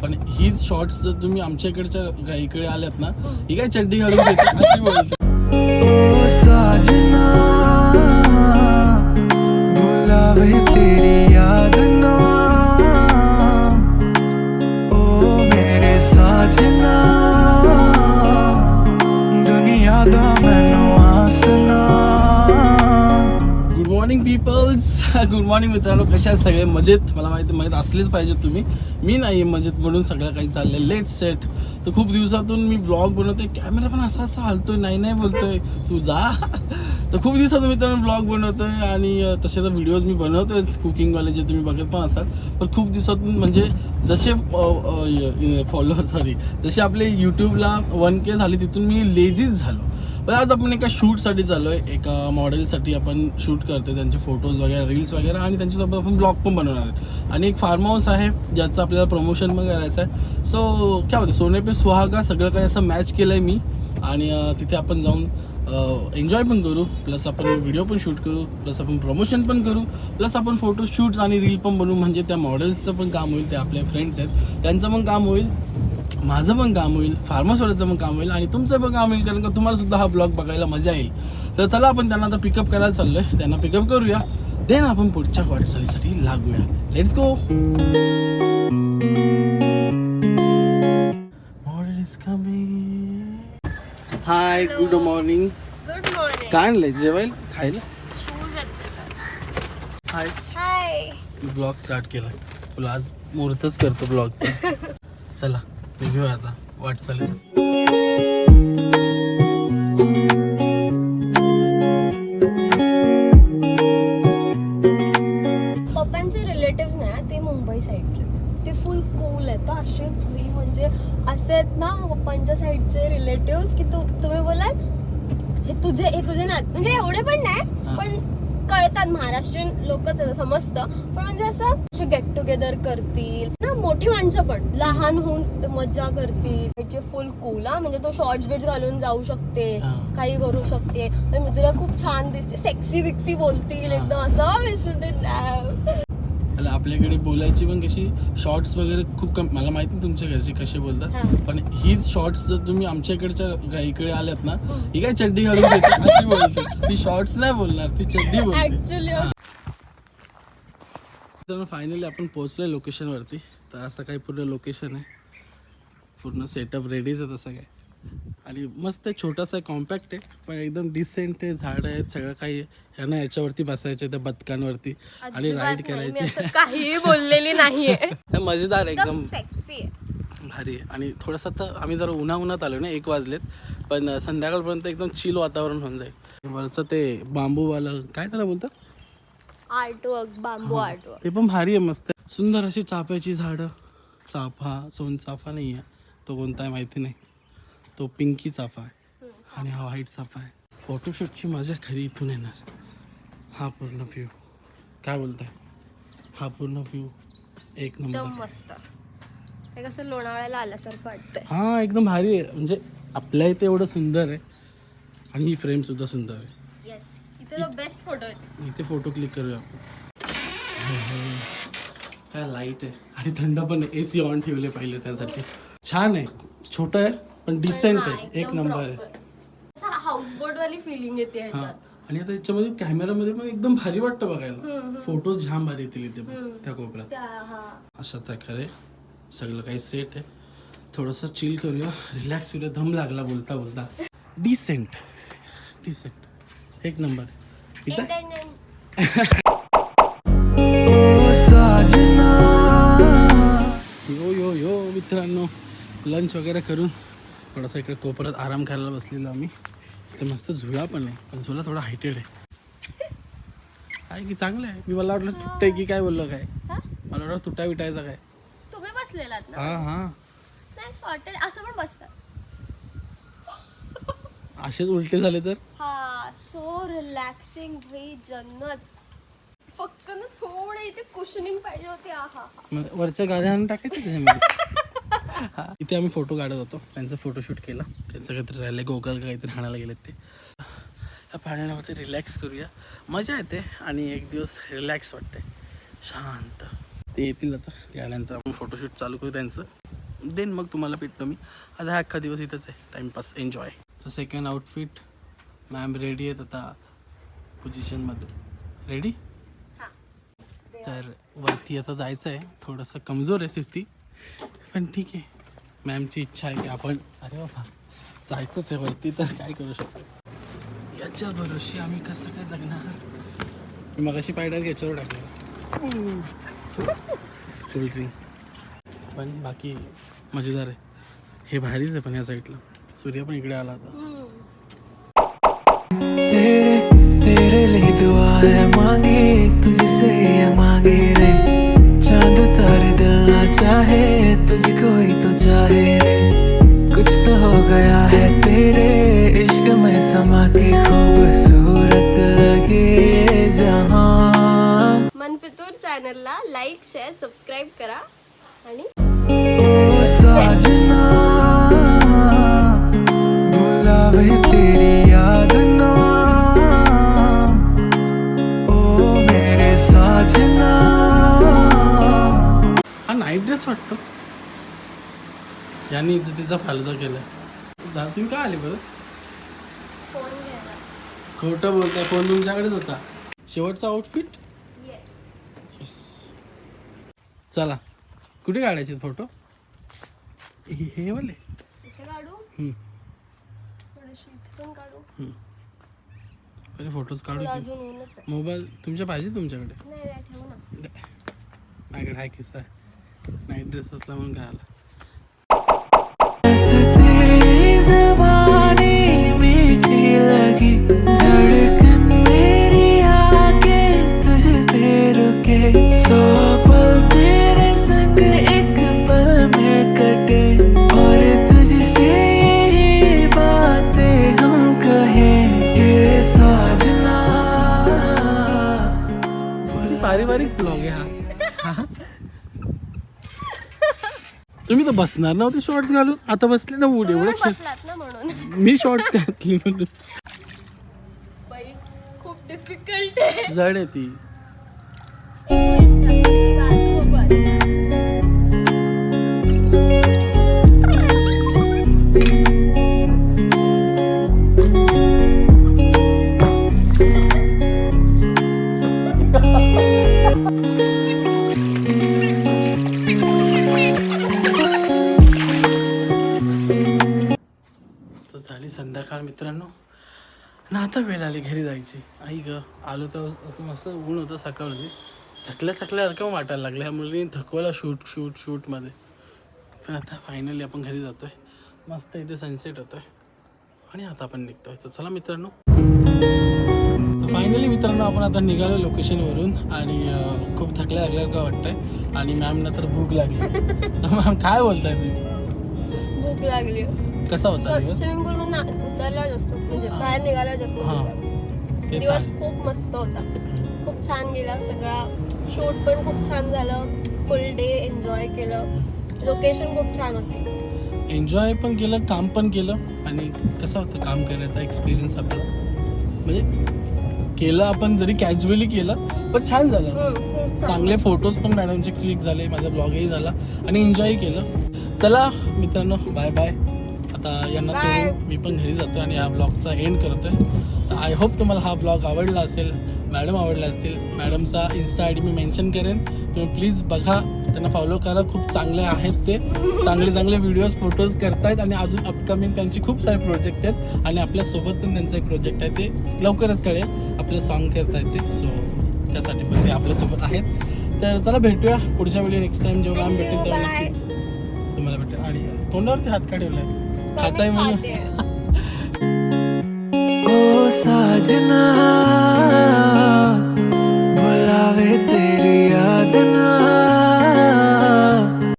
पण हीच शॉर्ट्स जर तुम्ही आमच्या इकडच्या इकडे आल्यात ना, ही काय चड्डी घालून घेते अशी बोलते. ओ साजना बुलावे तेरी याद ना, ओ मेरे साजना दुनिया दा मैनू आसना. Good morning peoples, good morning मित्रांनो. कशा आहेत सगळे? मजेत? मला माहीत असलेच पाहिजे तुम्ही. मी नाही मजेत म्हणून सगळं काही चाललंय लेट सेट. तर खूप दिवसातून मी ब्लॉग बनवतोय, कॅमेरा पण असा हालतोय, नाही बोलतोय तू जा. तर खूप दिवसातून मित्रांनो ब्लॉग बनवतोय आणि तसे तर व्हिडिओज मी बनवतोयच कुकिंगवाले, जे तुम्ही बघत पण असाल. पण खूप दिवसातून म्हणजे जसे जसे आपले यूट्यूबला 1K झाले तिथून मी लेझीच झालो. पण आज आपण एका शूटसाठी चाललो आहे, एका मॉडेलसाठी आपण शूट करतोय, त्यांचे फोटोज वगैरे, रील्स वगैरे, आणि त्यांच्यासोबत आपण ब्लॉग पण बनवणार आहेत. आणि एक फार्म हाऊस आहे ज्याचं आपल्याला प्रमोशन पण करायचं आहे. सो काय होतं, सोने पे सुहागा सगळं काही असं मॅच केलं आहे मी. आणि तिथे आपण जाऊन एन्जॉय पण करू, प्लस आपण व्हिडिओ पण शूट करू, प्लस आपण प्रमोशन पण करू, प्लस आपण फोटो शूट्स आणि रील पण बनवू. म्हणजे त्या मॉडेल्सचं पण काम होईल, ते आपले फ्रेंड्स आहेत त्यांचं पण काम होईल, माझं पण काम होईल, फार्मर्सवाल्याचं पण काम होईल, आणि तुमचं पण काम होईल, कारण का तुम्हाला सुद्धा हा ब्लॉग बघायला मजा येईल. तर चला आपण त्यांना आता पिकअप करायला चाललोय, त्यांना पिकअप करूया, देन आपण पुढच्या वाटचालीसाठी लागूया. Let's go. Model is coming. Hi, good morning. Good morning. काय आणलंय जेवायला खायला? शूज आहेत त्याच्यात. हाय. हाय. ब्लॉग स्टार्ट केला, तुला आज मुहूर्तच करतो ब्लॉगचा. चला घेऊया आता वाटचालीचं. पप्पांचे रिलेटिव्स नाही, ते मुंबई साईडचे, ते फुल कूल आहेत. असे भाई म्हणजे असे आहेत ना पप्पांच्या साईडचे रिलेटिव्स की तुम्ही बोलाल हे तुझे ना, म्हणजे एवढे पण नाही, पण कळतात, महाराष्ट्रीयन लोकच आहे समजतं. पण म्हणजे असं गेट टुगेदर करतील ना, मोठी माणसं पण लहान होऊन मजा करतील. फुल कूल हा, म्हणजे तो शॉर्ट्स बिट्स घालून जाऊ शकते, काही करू शकते, आणि तुला खूप छान दिसते, सेक्सी विक्सी बोलतील एकदम असं. आपल्याकडे बोलायची पण कशी शॉर्ट्स वगैरे खूप कमी. मला माहित नाही तुमच्या घरचे कसे बोलतात, पण हीच शॉर्ट्स जर तुम्ही आमच्या इकडच्या इकडे आल्यात ना, ही काय चड्डी घालून घेते अशी बोलते. ती शॉर्ट्स नाही बोलणार, ती चड्डी बोलते. तर फायनली आपण पोहोचलोय लोकेशन वरती. तर असं काही पूर्ण लोकेशन आहे, पूर्ण सेटअप रेडीच आहे तसं काय. आणि मस्त आहे, छोटासा कॉम्पॅक्ट आहे, पण एकदम डिसेंट आहे. झाड आहेत, सगळं काही. ह्यांना याच्यावरती बसायचं, त्या बदकांवरती, आणि राईड करायची. काहीही बोललेली नाहीये. मजेदार एकदम सेक्सी आहे, भारी. आणि थोडंसं तर आम्ही जरा उन्हात आलो ना, 1 वाजलेत, पण संध्याकाळपर्यंत एकदम चिल वातावरण होऊन जाईल. वरचं ते बांबूवालं काय त्याला बोलतात, आर्टवर्क, बांबू आर्टवर्क, ते पण भारी आहे, मस्त सुंदर अशी चाफ्याची झाडं. चाफा, सोनचाफा नाही आहे तो, कोणता आहे माहिती नाही, तो पिंकी चाफा आहे, आणि हा व्हाईट चाफा आहे. फोटोशूटची मजा खरी इथून येणार. हा पूर्ण व्ह्यू, काय बोलताय, हा पूर्ण व्ह्यू एक नंबर, एकदम मस्त. हे कसं लोणावळ्याला आल्यासारखं वाटतंय. हा एकदम भारी आहे. म्हणजे आपल्या इथे एवढं सुंदर आहे, आणि ही फ्रेम सुद्धा सुंदर आहे. येस, इथे बेस्ट फोटो आहे. इथे फोटो क्लिक करूया आपण. काय लाईट आहे, आणि थंड पण आहे. AC ऑन ठेवले पाहिजे त्यासाठी. छान आहे, छोटं आहे पण डिसेंट आहे, एक नंबर आहे. हाऊसबोट वाली फिलिंग येते ह्याच्यात. आणि आता याच्यामध्ये कॅमेरामध्ये पण एकदम भारी वाटतं बघायला. फोटोज छान भारी येतील इथे पण, त्या कोपऱ्यात. अशा प्रकारे सगळं काही सेट आहे. थोडंसं चिल करूया, रिलॅक्स करूया. दम लागला बोलता बोलता. डिसेंट एक नंबर इथं. यो मित्रांनो, लंच वगैरे करून थोडासा इकडे कोपऱ्यात आराम करायला बसलेलो आम्ही. इथे मस्त झुला पण आहे, पण झुला थोडा हायटेड आहे. काय की चांगलं आहे. मी मला वाटलं तुटतंय की काय, बोललो काय, मला वाटलं तुटा विटायचा काय. तुम्ही बसलेलात ना? हा नाही, सॉर्टेड असं पण बसतात. असेच उलटे झाले तर. हा, सो रिलॅक्सिंग भाई, जन्नत. फक्त ना थोडं इथे कुशनिंग पाहिजे होती. आहा, वरच्या गाद्या आणून टाकायचं त्याच्यामध्ये. इथे आम्ही फोटो काढत होतो, त्यांचा फोटोशूट केला. त्यांचं काहीतरी राहिलं, गोगल काहीतरी हाणायला गेलेत ते. या पाण्यावरती रिलॅक्स करूया, मजा येते, आणि एक दिवस रिलॅक्स वाटते, शांत. ते येतील आता, त्यानंतर आपण फोटोशूट चालू करू त्यांचं, देन मग तुम्हाला भेटतो मी. आता हा अख्खा दिवस इथंच आहे, टाईमपास, एन्जॉय. तर सेकंड आउटफिट, मॅम रेडी आहेत आता पोझिशनमध्ये. रेडी? तर वरती आता जायचं आहे, थोडंसं कमजोर आहे स्थिती, पण ठीक आहे. मॅमची इच्छा आहे की आपण, अरे बाबा जायचंच आहे वरती, तर काय करू शकतो. याच्या भरोशी आम्ही कसं काय जगणार. मी मगाशी पाय डायरेक्ट याच्यावर टाकलं कोल्ड्रिंक, पण बाकी मजेदार आहे. हे भारीच आहे, पण या साईडला सूर्य पण इकडे आला आता. तेरे तेरे लिए दुआ है मांगी, तुझसे ये मांगे रे. चांद तारे दिल ना चाहे, तुझको ही तो चाहे रे. कुछ तो हो गया है तेरे इश्क में समा के, खूबसूरत लगे ये जहां. मनफितूर चॅनलला लाईक, शेअर, सबस्क्राईब करा. आणि ओ साजना बुलावे तेरी याद ना, ओ मेरे साजना. हा नाईट ड्रेस वाटतो, यांनी तिचा फालुदा केला. जा, तुम्ही काय आले बरं? फोन घ्यायला. खोटं बोलताय, फोन तुमच्याकडेच होता. शेवटचा आउटफिट. येस. चला, कुठे काढायचे फोटो? हे वाले. इथे काढू, हम्म. थोडीशी इथे पण काढू. पहिले फोटोज काढू थोडं की? अजून ऊनच आहे. मोबाईल तुमच्या पाहिजे तुमच्याकडे? नाही नाही, ठेवू ना. माझ्याकडे हा किस्सा आहे, नाईट ड्रेस असला म्हणून काय आला. तेरी ज़बानी मीठी लगी, धड़कन मेरी आके तुझ पे रुके. 100 पल तेरे संग एक पल में कटे, और तुझसे यही बातें हम कहें ये साजना. पारिवारिक ब्लॉग आहे हा. तुम्ही तर बसणार नव्हते शॉर्ट्स घालून, आता बसले ना उड. तुम्ही एवढं बसलात ना म्हणून. मी शॉर्ट्स घातली म्हणून. बाई खूप डिफिकल्ट आहे. जड आहे ती. एक मिनिट, तिची बाजू बघू आता. तर झाली संध्याकाळ मित्रांनो, ना आता वेळ आली घरी जायची. आई ग, आलो तर मस्त ऊन होतं सकाळी, थकल्यासारखं वाटायला लागलं. ह्यामुळे थकवायला शूटमध्ये. पण आता फायनली आपण घरी जातोय, मस्त इथे सनसेट होतोय आणि आता आपण निघतोय. तर चला मित्रांनो, फायनली मित्रांनो आपण आता निघालो लोकेशनवरून आणि खूप थकल्यासारखं वाटतंय आणि मॅमना तर भूक लागली. मॅम काय बोलताय तुम्ही? भूक लागली. कसा होता दिवस? स्विमिंग पूल मधून उतरला जास्त, म्हणजे बाहेर निघाला जास्त. ते दिवस खूप मस्त होता, खूप छान गेला सगळा. शूट पण खूप छान झालं, फुल डे एन्जॉय केलं. लोकेशन खूप छान होती. एन्जॉय पण केलं, काम पण केलं. आणि कसं होतं काम करायचा एक्सपिरियन्स आपला, म्हणजे केलं आपण जरी कॅज्युअली केलं पण छान झालं. चांगले फोटोज पण मॅडमचे क्लिक झाले, माझा ब्लॉगही झाला आणि एन्जॉय केलं. चला मित्रांनो, बाय बाय. आता यांना सोडून मी पण घरी जातो आणि या ब्लॉगचा एंड करतोय. तर आय होप तुम्हाला हा ब्लॉग आवडला असेल, मॅडम आवडला असतील. मॅडमचा इन्स्टा आय डी मी मेन्शन करेन, तुम्ही प्लीज बघा, त्यांना फॉलो करा. खूप चांगले आहेत ते, चांगले व्हिडिओज फोटोज करतायत आणि अजून अपकमिंग त्यांची खूप सारे प्रोजेक्ट आहेत. आणि आपल्यासोबत पण त्यांचा एक प्रोजेक्ट आहे, ते लवकरच कळेल. आपलं सॉन्ग करतायत ते, सो त्यासाठी पण ते आपल्यासोबत आहेत. तर चला भेटूया पुढच्या व्हिडिओ नेक्स्ट टाइम जेव्हा काम भेटेल तेव्हा नक्कीच तुम्हाला भेटेल. आणि तोंडावरती हात का ठेवलाय? खाताय म्हणून. ओ साजना